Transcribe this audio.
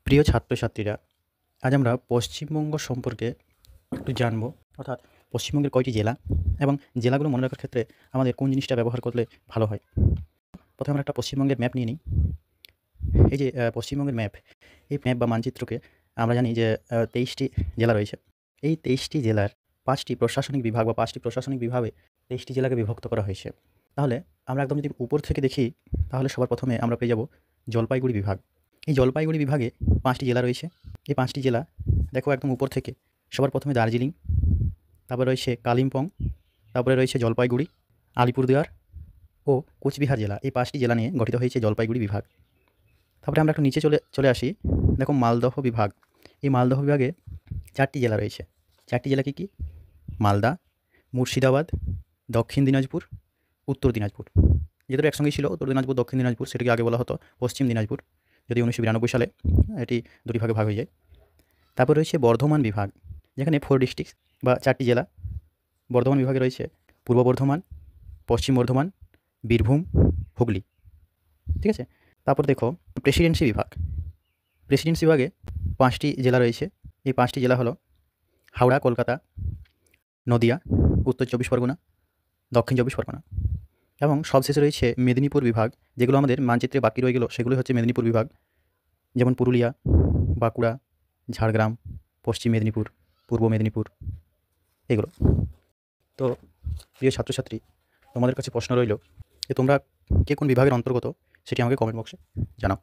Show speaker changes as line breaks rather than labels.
প্রিয় ছাত্রছাত্রীরা, আজ আমরা পশ্চিমবঙ্গ সম্পর্কে একটু জানব। অর্থাৎ পশ্চিমবঙ্গের কয়টি জেলা এবং জেলাগুলো মনে রাখার ক্ষেত্রে আমাদের কোন জিনিসটা ব্যবহার করলে ভালো হয়। প্রথমে আমরা একটা পশ্চিমবঙ্গের ম্যাপ নিয়ে নিই। এই যে পশ্চিমবঙ্গের ম্যাপ, এই ম্যাপ বা মানচিত্রকে আমরা জানি যে ২৩টি জেলা রয়েছে। এই ২৩টি জেলার ৫টি প্রশাসনিক বিভাগ বা ৫টি প্রশাসনিক বিভাগে ২৩টি জেলাকে বিভক্ত করা হয়েছে। তাহলে আমরা একদম যদি উপর থেকে দেখি, তাহলে সবার প্রথমে আমরা পেয়ে যাব জলপাইগুড়ি বিভাগ। এই জলপাইগুড়ি বিভাগে ৫টি জেলা রয়েছে। এই ৫টি জেলা দেখো একদম উপর থেকে সবার প্রথমে দার্জিলিং, তারপরে রয়েছে কালিম্পং, তারপরে রয়েছে জলপাইগুড়ি, আলিপুরদুয়ার ও কোচবিহার জেলা। এই ৫টি জেলা নিয়ে গঠিত হয়েছে জলপাইগুড়ি বিভাগ। তারপরে আমরা একটু নিচে চলে আসি। দেখো মালদহ বিভাগ। এই মালদহ বিভাগে ৪টি জেলা রয়েছে। ৪টি জেলা কি? মালদা, মুর্শিদাবাদ, দক্ষিণ দিনাজপুর, উত্তর দিনাজপুর। যে দুটো একসঙ্গেই ছিল, উত্তর দিনাজপুর, দক্ষিণ দিনাজপুর, সেটাকে আগে বলা হতো পশ্চিম দিনাজপুর, যদি 1992 সালে এটি দুটি ভাগে ভাগ হয়ে যায়। তারপর রয়েছে বর্ধমান বিভাগ, যেখানে 4 ডিস্ট্রিক্ট বা 4টি জেলা। বর্ধমান বিভাগে রয়েছে পূর্ব বর্ধমান, পশ্চিম বর্ধমান, বীরভূম, হুগলি। ঠিক আছে? তারপর দেখো প্রেসিডেন্সি বিভাগ। প্রেসিডেন্সি বিভাগে 5টি জেলা রয়েছে। এই 5টি জেলা হলো হাওড়া, কলকাতা, নদিয়া, উত্তর 24 পরগনা, দক্ষিণ 24 পরগনা। এবং সবশেষে রয়েছে মেদিনীপুর বিভাগ। যেগুলো আমাদের মানচিত্রে বাকি রয়ে গেল, সেগুলো হচ্ছে মেদিনীপুর বিভাগ, যেমন পুরুলিয়া, বাঁকুড়া, ঝাড়গ্রাম, পশ্চিম মেদিনীপুর, পূর্ব মেদিনীপুর, এগুলো। তো প্রিয় ছাত্রছাত্রী, তোমাদের কাছে প্রশ্ন রইল যে তোমরা কে কোন বিভাগের অন্তর্গত, সেটি আমাকে কমেন্ট বক্সে জানাও।